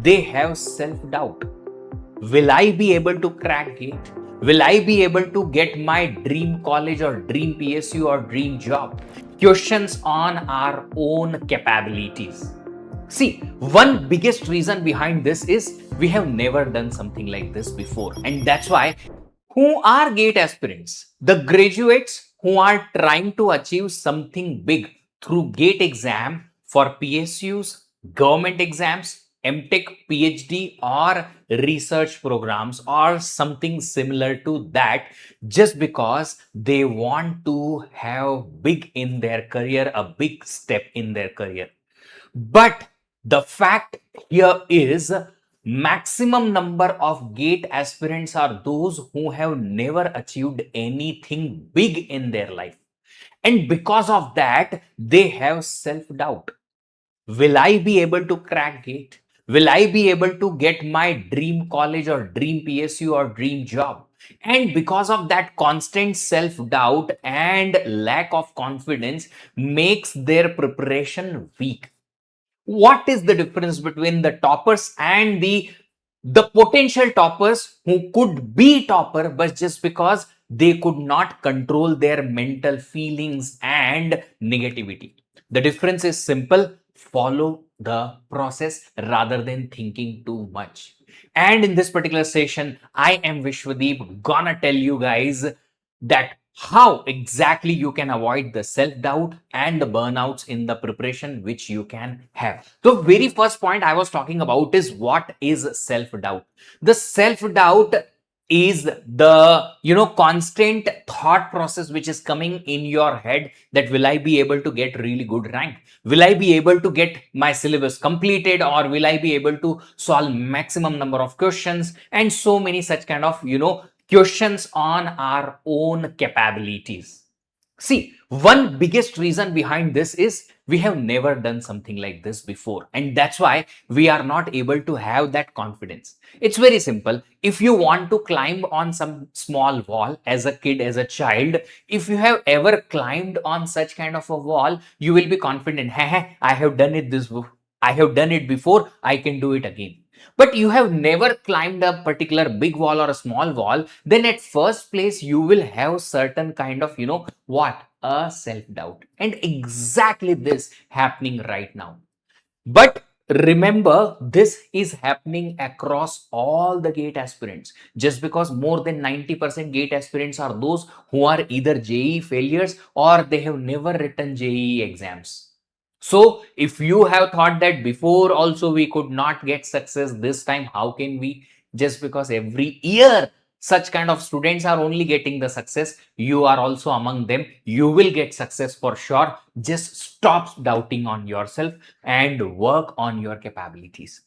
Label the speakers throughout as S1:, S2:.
S1: they have self-doubt. Will I be able to crack GATE? Will I be able to get my dream college or dream PSU or dream job? Questions on our own capabilities. See, one biggest reason behind this is we have never done something like this before. And that's why who are GATE aspirants? The graduates who are trying to achieve something big through GATE exam for PSUs, government exams, MTech, PhD or research programs or something similar to that, just because they want to have big in their career, a big step in their career. But the fact here is maximum number of GATE aspirants are those who have never achieved anything big in their life. And because of that, they have self-doubt. Will I be able to crack GATE? Will I be able to get my dream college or dream PSU or dream job? And because of that constant self-doubt and lack of confidence makes their preparation weak. What is the difference between the toppers and the potential toppers who could be topper, but just because they could not control their mental feelings and negativity? The difference is simple: follow the process rather than thinking too much. And in this particular session, I am Vishvadeep gonna tell you guys that how exactly you can avoid the self-doubt and the burnouts in the preparation which you can have. So very first point I was talking about is what is self-doubt. The self-doubt is the constant thought process which is coming in your head that will I be able to get really good rank, will I be able to get my syllabus completed, or will I be able to solve maximum number of questions, and so many such kind of questions on our own capabilities. See, one biggest reason behind this is we have never done something like this before, and that's why we are not able to have that confidence. It's very simple. If you want to climb on some small wall as a kid, as a child, if you have ever climbed on such kind of a wall, you will be confident, hey, I have done it I have done it before, I can do it again. But you have never climbed a particular big wall or a small wall, then at first place you will have certain kind of what, a self-doubt. And exactly this happening right now. But remember, this is happening across all the GATE aspirants. Just because more than 90% GATE aspirants are those who are either JEE failures or they have never written JEE exams. So if you have thought that before also we could not get success, this time how can we? Just because every year such kind of students are only getting the success, you are also among them, you will get success for sure. Just stop doubting on yourself and work on your capabilities.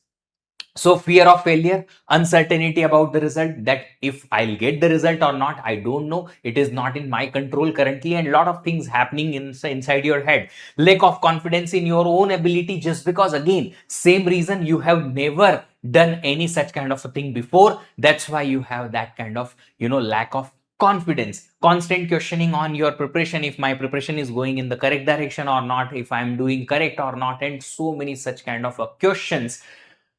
S1: So fear of failure, uncertainty about the result, that if I'll get the result or not, I don't know. It is not in my control currently, and a lot of things happening inside your head. Lack of confidence in your own ability, just because again, same reason, you have never done any such kind of a thing before. That's why you have that kind of, lack of confidence. Constant questioning on your preparation, if my preparation is going in the correct direction or not, if I'm doing correct or not, and so many such kind of questions.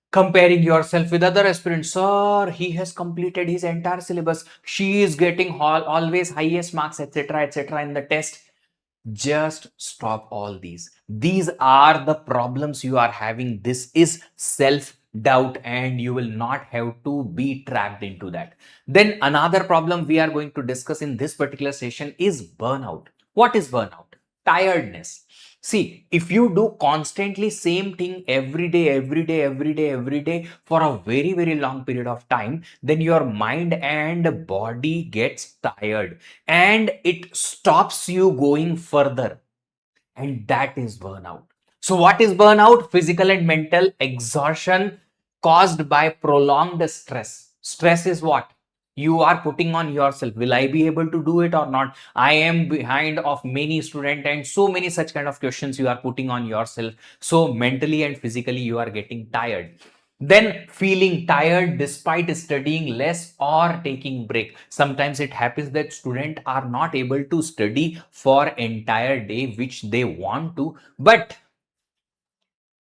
S1: Comparing yourself with other aspirants. Sir, he has completed his entire syllabus, she is getting always highest marks, etc., etc. in the test. Just stop all these are the problems you are having. This is self doubt, and you will not have to be trapped into that. Then another problem we are going to discuss in this particular session is burnout. What is burnout? Tiredness. See, if you do constantly same thing every day, every day for a very, very long period of time, then your mind and body gets tired and it stops you going further. And that is burnout. So what is burnout? Physical and mental exhaustion caused by prolonged stress. Stress is what? You are putting on yourself. Will I be able to do it or not? I am behind of many students, and so many such kind of questions you are putting on yourself. So mentally and physically you are getting tired. Then feeling tired despite studying less or taking break. Sometimes it happens that students are not able to study for entire day which they want to, but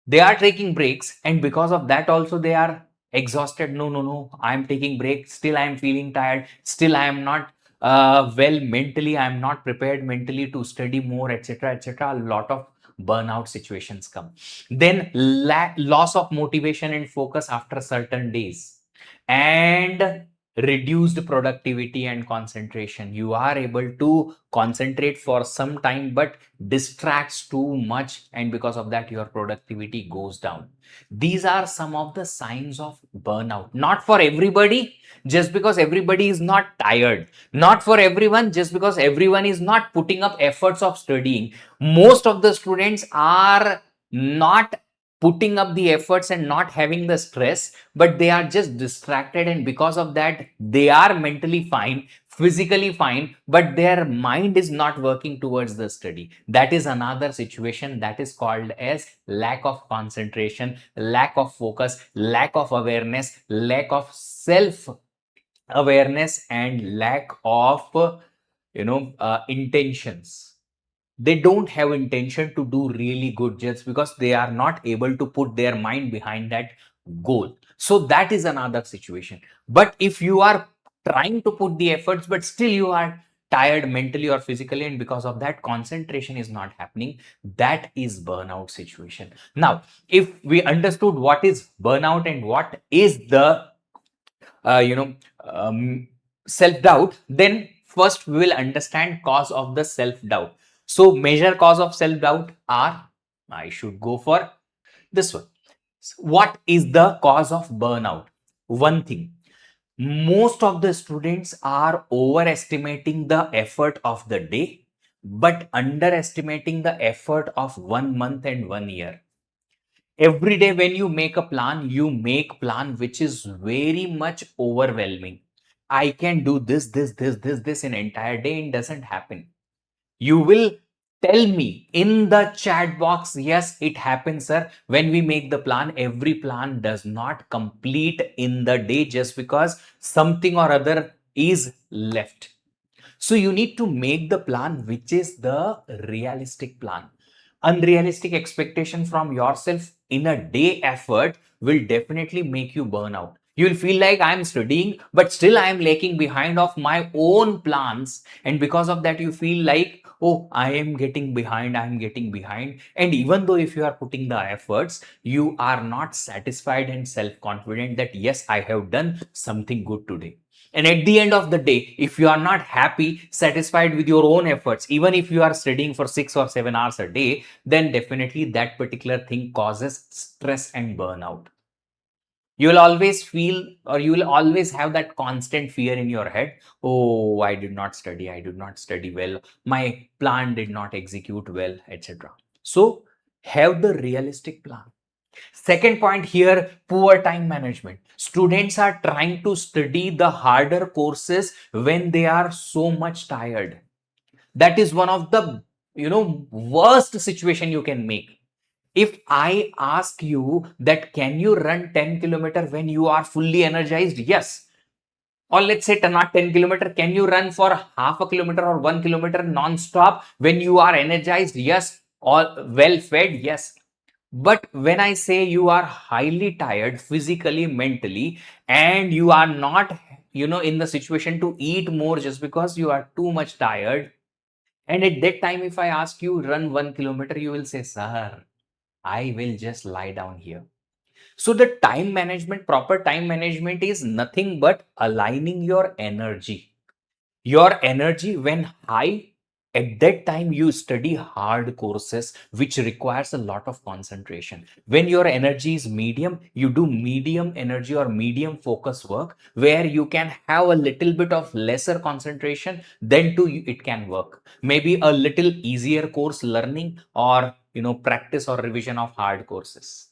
S1: They are taking breaks, and because of that also they are exhausted. No, no, no, I'm taking break, still I'm feeling tired, still I am not well mentally, I'm not prepared mentally to study more, etc., etc. A lot of burnout situations come. Then loss of motivation and focus after certain days, and reduced productivity and concentration. You are able to concentrate for some time but distracts too much, and because of that your productivity goes down. These are some of the signs of burnout. Not for everybody, just because everybody is not tired. Not for everyone, just because everyone is not putting up efforts of studying. Most of the students are not putting up the efforts and not having the stress, but they are just distracted, and because of that they are mentally fine, physically fine, but their mind is not working towards the study. That is another situation, that is called as lack of concentration, lack of focus, lack of awareness, lack of self awareness, and lack of intentions. They don't have intention to do really good just because they are not able to put their mind behind that goal. So that is another situation. But if you are trying to put the efforts but still you are tired mentally or physically, and because of that concentration is not happening, that is burnout situation. Now, if we understood what is burnout and what is the uh, you know um, self doubt, then first we will understand cause of the self doubt. So major cause of self doubt are, I should go for this one. What is the cause of burnout? One thing, most of the students are overestimating the effort of the day but underestimating the effort of 1 month and 1 year. Every day when you make a plan, you make plan which is very much overwhelming. I can do this in entire day, and doesn't happen. You will tell me in the chat box, yes, it happens, sir. When we make the plan, every plan does not complete in the day just because something or other is left. So you need to make the plan which is the realistic plan. Unrealistic expectation from yourself in a day effort will definitely make you burn out. You will feel like I'm studying, but still I am lagging behind of my own plans. And because of that, you feel like, oh, I am getting behind, I am getting behind. And even though if you are putting the efforts, you are not satisfied and self-confident that yes, I have done something good today. And at the end of the day, if you are not happy, satisfied with your own efforts, even if you are studying for 6 or 7 hours a day, then definitely that particular thing causes stress and burnout. You will always feel, or you will always have that constant fear in your head. Oh, I did not study. I did not study well. My plan did not execute well, etc. So have the realistic plan. Second point here, poor time management. Students are trying to study the harder courses when they are so much tired. That is one of the worst situation you can make. If I ask you that can you run 10 kilometer when you are fully energized? Yes. Or let's say not 10 kilometer, can you run for half a kilometer or 1 kilometer non-stop when you are energized? Yes. All well fed? Yes. But when I say you are highly tired physically, mentally, and you are not, in the situation to eat more just because you are too much tired. And at that time, if I ask you run 1 kilometer, you will say, sir, I will just lie down here. So the time management, proper time management is nothing but aligning your energy when high. At that time you study hard courses which requires a lot of concentration. When your energy is medium, you do medium energy or medium focus work where you can have a little bit of lesser concentration, then too it can work. Maybe a little easier course learning, or practice or revision of hard courses.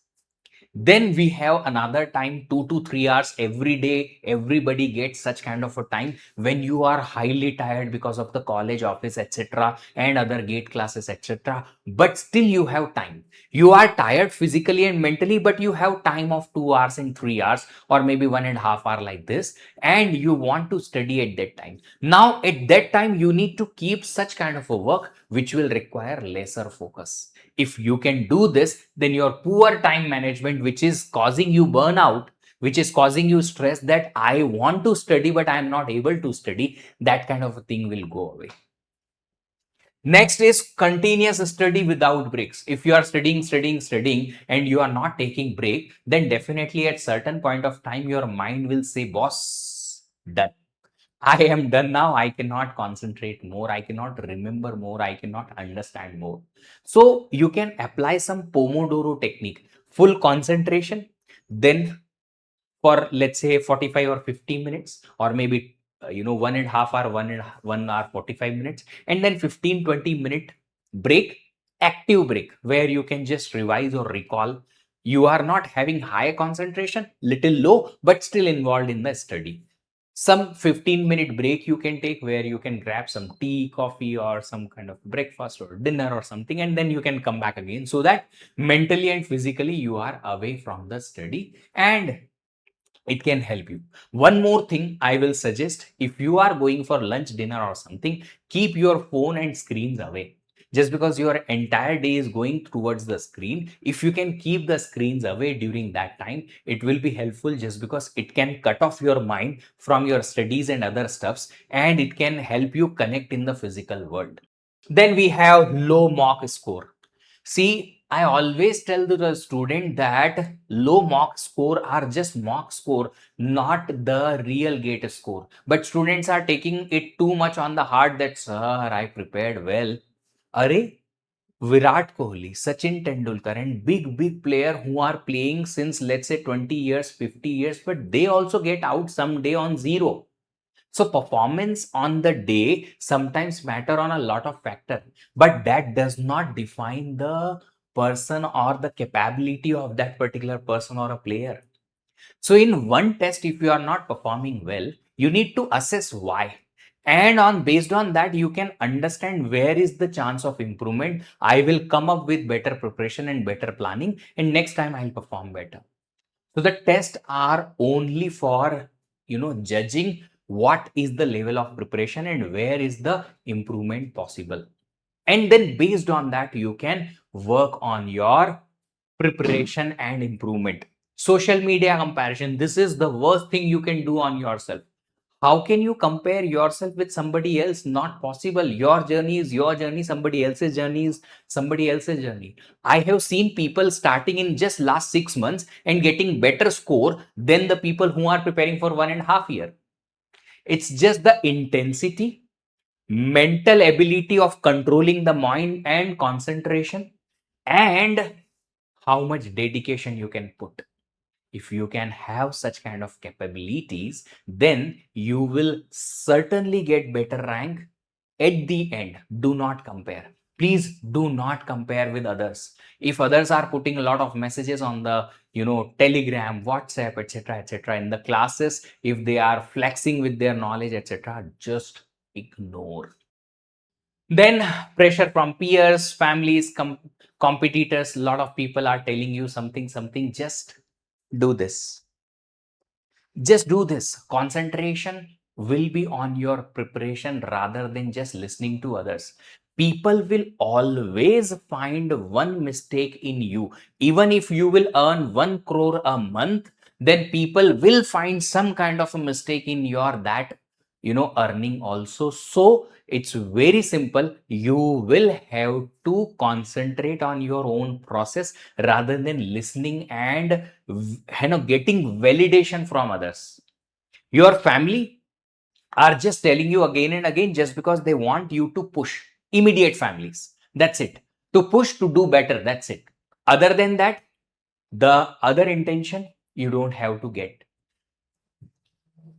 S1: Then we have another time, 2 to 3 hours every day. Everybody gets such kind of a time when you are highly tired because of the college, office, etc., and other gate classes, etc. But still you have time. You are tired physically and mentally, but you have time of 2 hours and 3 hours, or maybe 1.5 hour like this, and you want to study at that time. Now, at that time, you need to keep such kind of a work which will require lesser focus. If you can do this, then your poor time management, which is causing you burnout, which is causing you stress that I want to study but I am not able to study, that kind of a thing will go away. Next is continuous study without breaks. If you are studying, and you are not taking break, then definitely at certain point of time, your mind will say, boss, done. I am done now. I cannot concentrate more. I cannot remember more. I cannot understand more. So you can apply some Pomodoro technique, full concentration, then for let's say 45 or 50 minutes, or maybe 1.5 hour, 1 hour 45 minutes, and then 15-20 minute break, active break, where you can just revise or recall. You are not having high concentration, little low, but still involved in the study. Some 15-minute break you can take, where you can grab some tea, coffee, or some kind of breakfast or dinner or something, and then you can come back again, so that mentally and physically you are away from the study, and it can help you. One more thing I will suggest: if you are going for lunch, dinner, or something, keep your phone and screens away. Just because your entire day is going towards the screen, if you can keep the screens away during that time, it will be helpful, just because it can cut off your mind from your studies and other stuffs, and it can help you connect in the physical world. Then we have low mock score. See, I always tell to the student that low mock score are just mock score, not the real gate score. But students are taking it too much on the heart that, sir, I prepared well. Arey, Virat Kohli, Sachin Tendulkar, and big player who are playing since let's say 20 years, 50 years, but they also get out someday on zero. So performance on the day sometimes matter on a lot of factor, but that does not define the person or the capability of that particular person or a player. So in one test, if you are not performing well, you need to assess why. And based on that, you can understand where is the chance of improvement. I will come up with better preparation and better planning, and next time I'll perform better. So the tests are only for, judging what is the level of preparation and where is the improvement possible. And then based on that, you can work on your preparation and improvement. Social media comparison. This is the worst thing you can do on yourself. How can you compare yourself with somebody else? Not possible. Your journey is your journey. Somebody else's journey is somebody else's journey. I have seen people starting in just last 6 months and getting better score than the people who are preparing for 1.5 years. It's just the intensity, mental ability of controlling the mind and concentration, and how much dedication you can put. If you can have such kind of capabilities, then you will certainly get better rank. At the end, do not compare. Please do not compare with others. If others are putting a lot of messages on the, Telegram, WhatsApp, etc., in the classes, if they are flexing with their knowledge, etc., just ignore. Then pressure from peers, families, competitors. A lot of people are telling you something. Just do this. Just do this. Concentration will be on your preparation rather than just listening to others. People will always find one mistake in you. Even if you will earn 1 crore a month, then people will find some kind of a mistake in your that earning also. So it's very simple. You will have to concentrate on your own process rather than listening and getting validation from others. Your family are just telling you again and again just because they want you to push. Immediate families, that's it. To push to do better, that's it. Other than that, the other intention you don't have to get.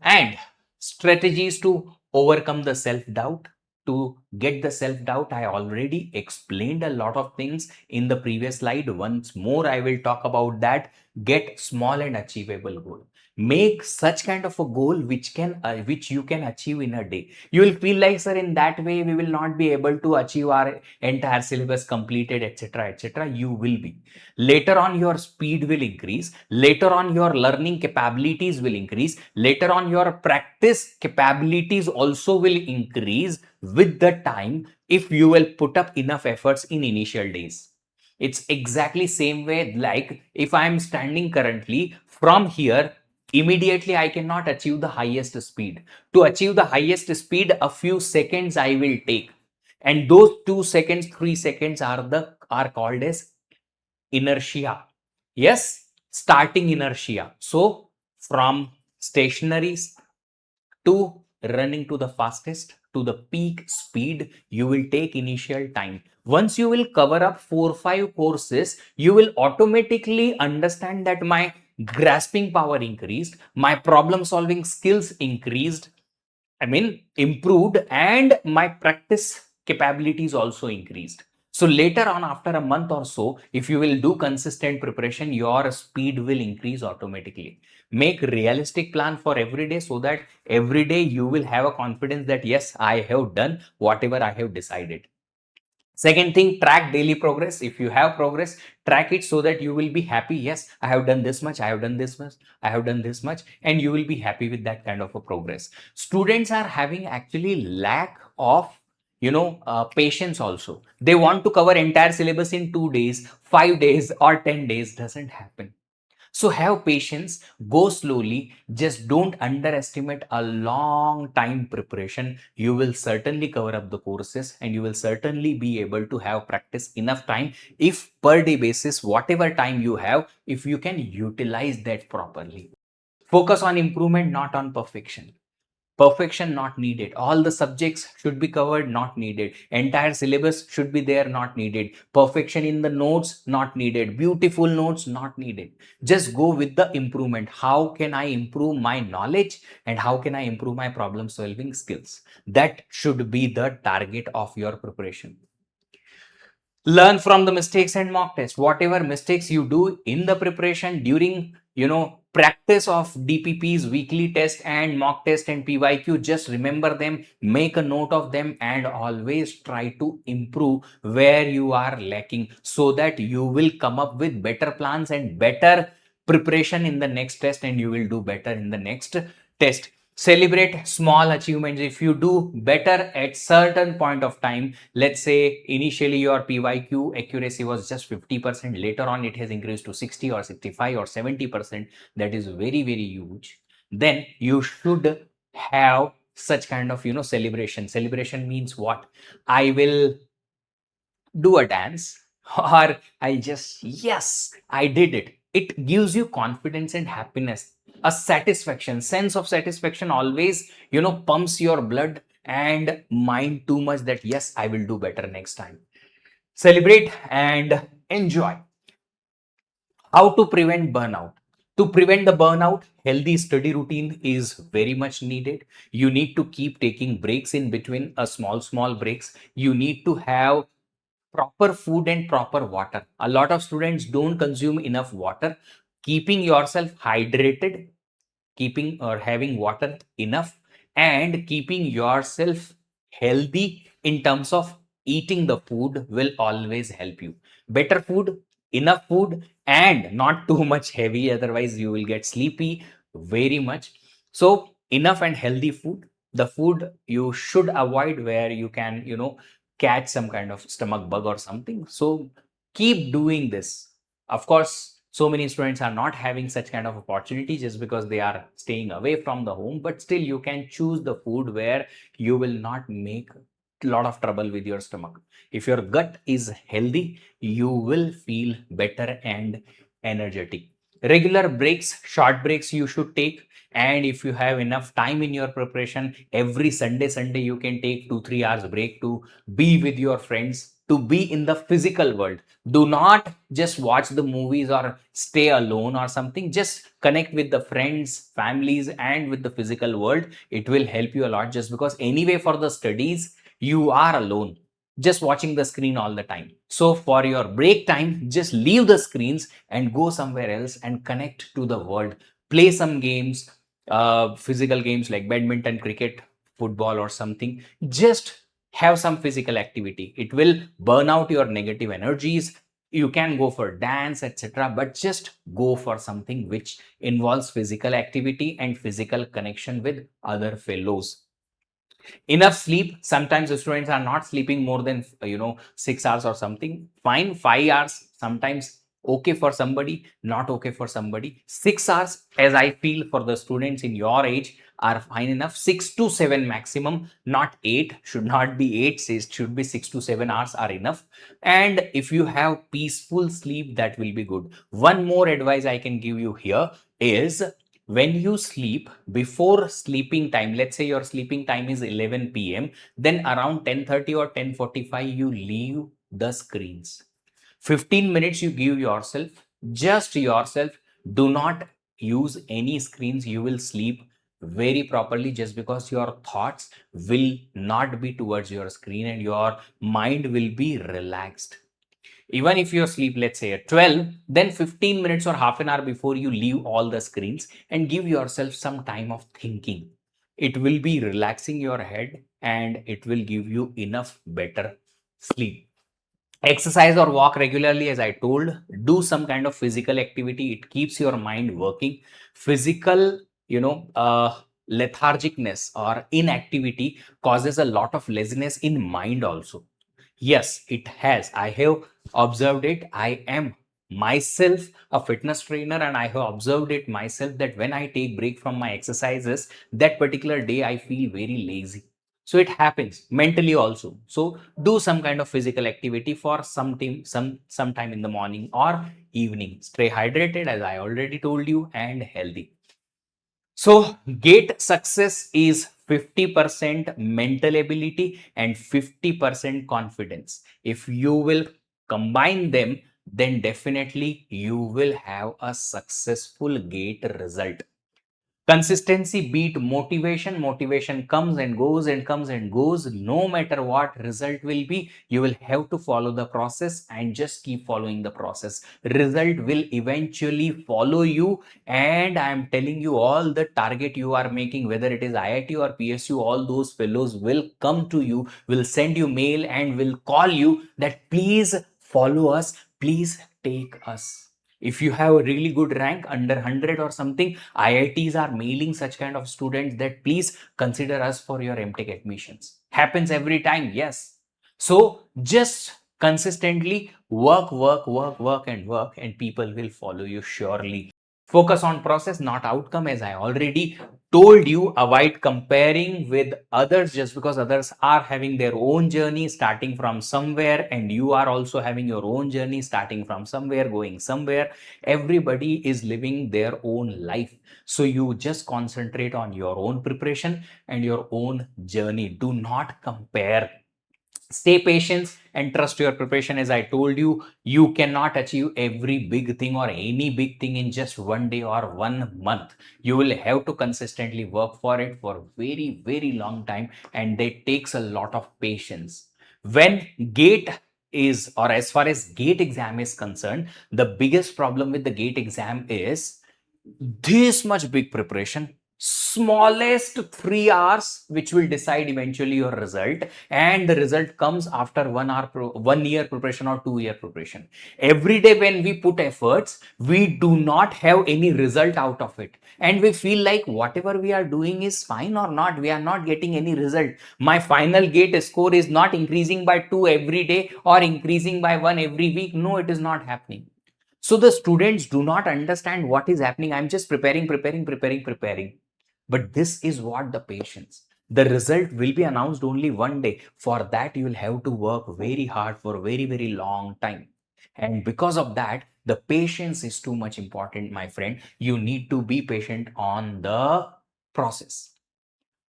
S1: And strategies to overcome the self doubt. To get the self doubt, I already explained a lot of things in the previous slide. Once more, I will talk about that. Get small and achievable goal. Make such kind of a goal which you can achieve in a day. You will feel like, sir, in that way we will not be able to achieve our entire syllabus completed, etc. You will be. Later on, your speed will increase. Later on, your learning capabilities will increase. Later on, your practice capabilities also will increase with the time if you will put up enough efforts in initial days. It's exactly same way, like if I'm standing currently from here, immediately I cannot achieve the highest speed. To achieve the highest speed, a few seconds I will take. And those 2 seconds, 3 seconds are called as inertia. Yes, starting inertia. So from stationary to running to the fastest to the peak speed, you will take initial time. Once you will cover up 4 5 courses, you will automatically understand that my grasping power increased, my problem solving skills increased, improved, and my practice capabilities also increased. So later on, after a month or so, if you will do consistent preparation, your speed will increase automatically. Make realistic plan for every day so that every day you will have a confidence that yes, I have done whatever I have decided. Second thing, track daily progress. If you have progress, track it so that you will be happy. Yes, I have done this much, I have done this much, I have done this much, and you will be happy with that kind of a progress. Students are having actually lack of patience also. They want to cover entire syllabus in 2 days, 5 days, or 10 days. Doesn't happen. So have patience, go slowly, just don't underestimate a long time preparation. You will certainly cover up the courses and you will certainly be able to have practice enough time if per day basis, whatever time you have, if you can utilize that properly. Focus on improvement, not on perfection. Perfection not needed. All the subjects should be covered, not needed. Entire syllabus should be there, not needed. Perfection in the notes, not needed. Beautiful notes, not needed. Just go with the improvement. How can I improve my knowledge and how can I improve my problem solving skills? That should be the target of your preparation. Learn from the mistakes and mock test. Whatever mistakes you do in the preparation during practice of DPPs, weekly test and mock test and PYQ, just remember them, make a note of them, and always try to improve where you are lacking so that you will come up with better plans and better preparation in the next test, and you will do better in the next test. Celebrate small achievements. If you do better at certain point of time, let's say initially your PYQ accuracy was just 50%, later on it has increased to 60 or 65 or 70%, that is very, very huge. Then you should have such kind of celebration. Celebration means what? I will do a dance, or I'll just, yes, I did it. It gives you confidence and happiness, a satisfaction. Sense of satisfaction always pumps your blood and mind too much that yes, I will do better next time. Celebrate and enjoy. How to prevent burnout? To prevent the burnout, healthy study routine is very much needed. You need to keep taking breaks in between, a small breaks. You need to have proper food and proper water. A lot of students don't consume enough water. Keeping yourself hydrated, keeping or having water enough, and keeping yourself healthy in terms of eating the food will always help you. Better food, enough food, and not too much heavy, otherwise you will get sleepy very much. So enough and healthy food. The food you should avoid where you can catch some kind of stomach bug or something. So keep doing this. Of course, so many students are not having such kind of opportunity just because they are staying away from the home, but still you can choose the food where you will not make a lot of trouble with your stomach. If your gut is healthy, you will feel better and energetic. Regular breaks, short breaks you should take. And if you have enough time in your preparation, every Sunday you can take 2 3 hours break to be with your friends, to be in the physical world. Do not just watch the movies or stay alone or something. Just connect with the friends, families, and with the physical world. It will help you a lot, just because anyway for the studies you are alone, just watching the screen all the time. So for your break time, just leave the screens and go somewhere else and connect to the world. Play some games, physical games like badminton, cricket, football, or something. Just have some physical activity. It will burn out your negative energies. You can go for dance, etc., but just go for something which involves physical activity and physical connection with other fellows. Enough sleep. Sometimes the students are not sleeping more than 6 hours or something. Fine, 5 hours sometimes okay for somebody, not okay for somebody. 6 hours, as I feel, for the students in your age are fine enough. 6 to 7 maximum, not 8. Should not be 8. Says should be 6 to 7 hours are enough. And if you have peaceful sleep, that will be good. One more advice I can give you here is, when you sleep, before sleeping time, let's say your sleeping time is 11 p.m., then around 10:30 or 10:45 you leave the screens. 15 minutes you give yourself, just yourself. Do not use any screens. You will sleep very properly, just because your thoughts will not be towards your screen and your mind will be relaxed. Even if you sleep, let's say at 12, then 15 minutes or half an hour before, you leave all the screens and give yourself some time of thinking. It will be relaxing your head and it will give you enough better sleep. Exercise or walk regularly, as I told. Do some kind of physical activity. It keeps your mind working. Physical, lethargicness or inactivity causes a lot of laziness in mind also. Yes, it has. I have observed it. I am myself a fitness trainer and I have observed it myself that when I take break from my exercises, that particular day I feel very lazy. So it happens mentally also. So do some kind of physical activity for some time in the morning or evening. Stay hydrated, as I already told you, and healthy. So GATE success is 50% mental ability and 50% confidence. If you will combine them, then definitely you will have a successful GATE result. Consistency beat motivation. Motivation comes and goes and comes and goes. No matter what result will be, you will have to follow the process and just keep following the process. Result will eventually follow you. And I am telling you, all the target you are making, whether it is IIT or PSU, all those fellows will come to you, will send you mail and will call you that please follow us, please take us. If you have a really good rank under 100 or something, IITs are mailing such kind of students that please consider us for your MTech admissions. Happens every time, yes. So just consistently work, and people will follow you surely. Focus on process, not outcome, as I already told you. Avoid comparing with others, just because others are having their own journey starting from somewhere and you are also having your own journey starting from somewhere going somewhere. Everybody is living their own life, so you just concentrate on your own preparation and your own journey. Do not compare. Stay patient and trust your preparation. As I told you, you cannot achieve every big thing or any big thing in just one day or 1 month. You will have to consistently work for it for very long time, and that takes a lot of patience. When gate is, or as far as gate exam is concerned, the biggest problem with the gate exam is this much big preparation, smallest 3 hours, which will decide eventually your result, and the result comes after 1 hour 1 year preparation or 2 year preparation. Every day when we put efforts, we do not have any result out of it, and we feel like whatever we are doing is fine or not, we are not getting any result. My final gate score is not increasing by 2 every day or increasing by 1 every week. No, it is not happening. So the students do not understand what is happening. I'm just preparing. But this is what the patience. The result will be announced only one day. For that, you will have to work very hard for a very long time. And because of that, the patience is too much important, my friend. You need to be patient on the process.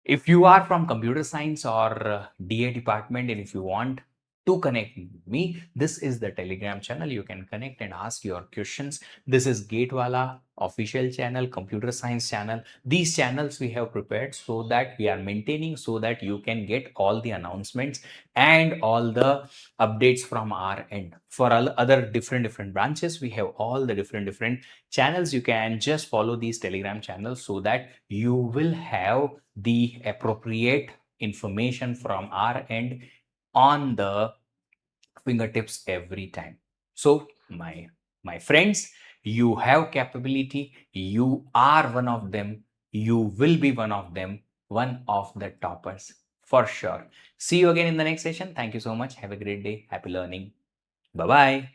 S1: If you are from computer science or DA department, and if you want to connect with me, this is the Telegram channel. You can connect and ask your questions. This is Wallah official channel, computer science channel. These channels we have prepared so that we are maintaining, so that you can get all the announcements and all the updates from our end. For all other different branches, we have all the different channels. You can just follow these Telegram channels so that you will have the appropriate information from our end on the fingertips every time. So my friends, you have capability, you are one of them, you will be one of them, one of the toppers for sure. See you again in the next session. Thank you so much. Have a great day. Happy learning. Bye bye.